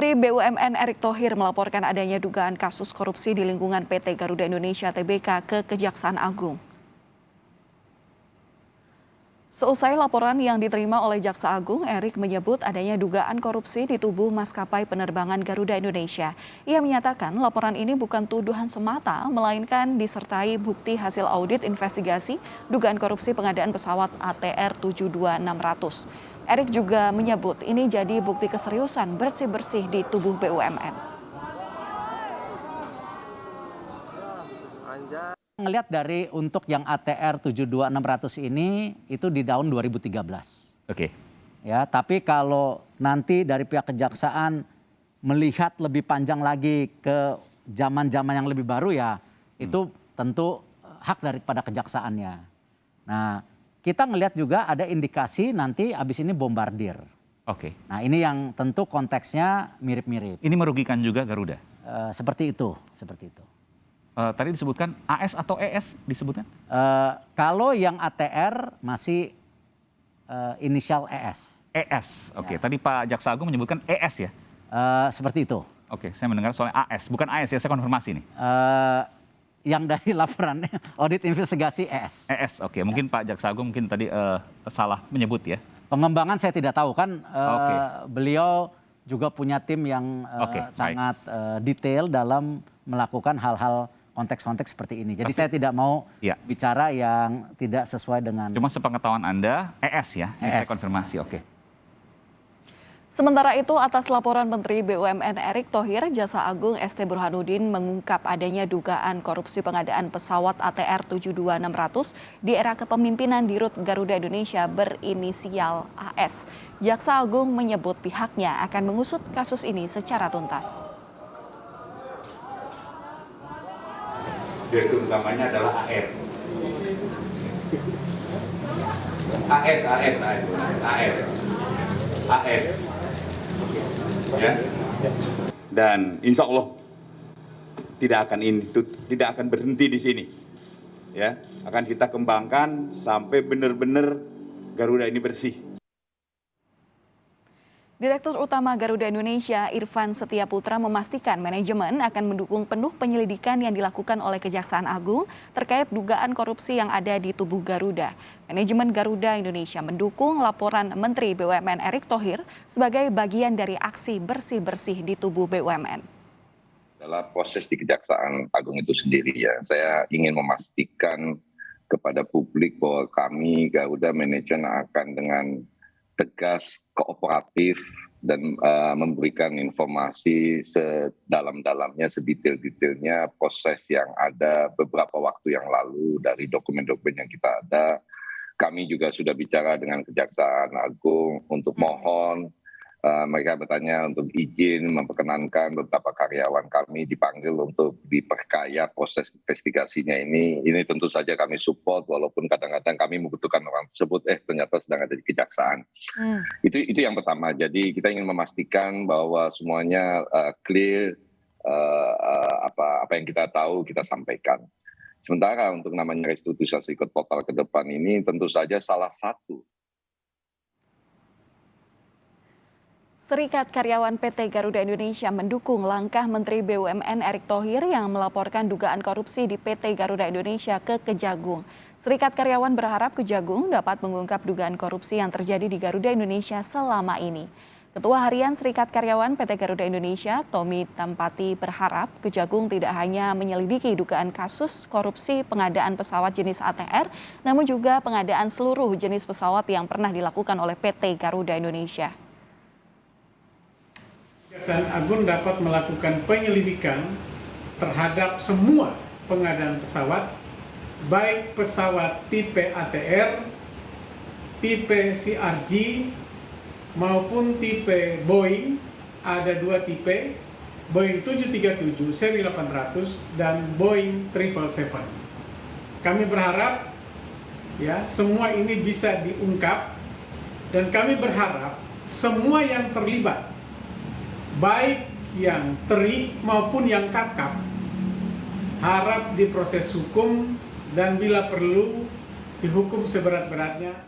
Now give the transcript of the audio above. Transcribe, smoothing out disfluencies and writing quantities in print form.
Menteri BUMN Erick Thohir melaporkan adanya dugaan kasus korupsi di lingkungan PT Garuda Indonesia Tbk ke Kejaksaan Agung. Seusai laporan yang diterima oleh Jaksa Agung, Erick menyebut adanya dugaan korupsi di tubuh maskapai penerbangan Garuda Indonesia. Ia menyatakan laporan ini bukan tuduhan semata, melainkan disertai bukti hasil audit investigasi dugaan korupsi pengadaan pesawat ATR 72600. Erick juga menyebut ini jadi bukti keseriusan bersih-bersih di tubuh BUMN. Ngelihat dari untuk yang ATR 72600 ini itu di tahun 2013. Oke. Ya, tapi kalau nanti dari pihak kejaksaan melihat lebih panjang lagi ke zaman-zaman yang lebih baru ya, itu tentu hak daripada kejaksaannya. Nah, kita ngelihat juga ada indikasi nanti abis ini bombardir. Oke. Nah, ini yang tentu konteksnya mirip-mirip. Ini merugikan juga Garuda. Seperti itu, seperti itu. Tadi disebutkan AS atau ES disebutkan? Kalau yang ATR masih inisial ES. ES, oke. Ya. Tadi Pak Jaksa Agung menyebutkan ES ya? Seperti itu. Oke, saya mendengar soal AS, bukan AS ya, saya konfirmasi nih. Yang dari laporan audit investigasi ES. ES, oke. Mungkin Pak Jaksa Agung mungkin tadi salah menyebut ya? Pengembangan saya tidak tahu kan, beliau juga punya tim yang sangat detail dalam melakukan hal-hal konteks-konteks seperti ini. Jadi saya tidak mau bicara yang tidak sesuai dengan... Cuma sepengetahuan Anda, ES ya? Ini saya konfirmasi, oke. Sementara itu, atas laporan Menteri BUMN Erick Thohir, Jaksa Agung ST Burhanuddin mengungkap adanya dugaan korupsi pengadaan pesawat ATR 72600 di era kepemimpinan Dirut Garuda Indonesia berinisial AS. Jaksa Agung menyebut pihaknya akan mengusut kasus ini secara tuntas. Direktur utamanya adalah AR. AS. Ya. Dan insya Allah tidak akan berhenti di sini. Ya, akan kita kembangkan sampai benar-benar Garuda ini bersih. Direktur Utama Garuda Indonesia Irfan Setiaputra memastikan manajemen akan mendukung penuh penyelidikan yang dilakukan oleh Kejaksaan Agung terkait dugaan korupsi yang ada di tubuh Garuda. Manajemen Garuda Indonesia mendukung laporan Menteri BUMN Erick Thohir sebagai bagian dari aksi bersih-bersih di tubuh BUMN. Dalam proses di Kejaksaan Agung itu sendiri ya, saya ingin memastikan kepada publik bahwa kami Garuda Manajemen akan dengan tegas, kooperatif, dan memberikan informasi sedalam-dalamnya, sedetail-detailnya proses yang ada beberapa waktu yang lalu dari dokumen-dokumen yang kita ada. Kami juga sudah bicara dengan Kejaksaan Agung untuk mohon mereka bertanya untuk izin memperkenankan beberapa karyawan kami dipanggil untuk diperkaya proses investigasinya ini. Ini tentu saja kami support walaupun kadang-kadang kami membutuhkan orang tersebut ternyata sedang ada di kejaksaan. Itu yang pertama. Jadi kita ingin memastikan bahwa semuanya clear, apa yang kita tahu kita sampaikan. Sementara untuk namanya restrukturisasi total ke depan ini tentu saja salah satu. Serikat Karyawan PT Garuda Indonesia mendukung langkah Menteri BUMN Erick Thohir yang melaporkan dugaan korupsi di PT Garuda Indonesia ke Kejagung. Serikat Karyawan berharap Kejagung dapat mengungkap dugaan korupsi yang terjadi di Garuda Indonesia selama ini. Ketua Harian Serikat Karyawan PT Garuda Indonesia, Tommy Tampati, berharap Kejagung tidak hanya menyelidiki dugaan kasus korupsi pengadaan pesawat jenis ATR, namun juga pengadaan seluruh jenis pesawat yang pernah dilakukan oleh PT Garuda Indonesia. Kejaksaan Agung dapat melakukan penyelidikan terhadap semua pengadaan pesawat, baik pesawat tipe ATR, tipe CRJ, maupun tipe Boeing. Ada dua tipe, Boeing 737 seri 800 dan Boeing 777. Kami berharap ya semua ini bisa diungkap, dan kami berharap semua yang terlibat, baik yang teri maupun yang kakap, harap diproses hukum dan bila perlu dihukum seberat-beratnya.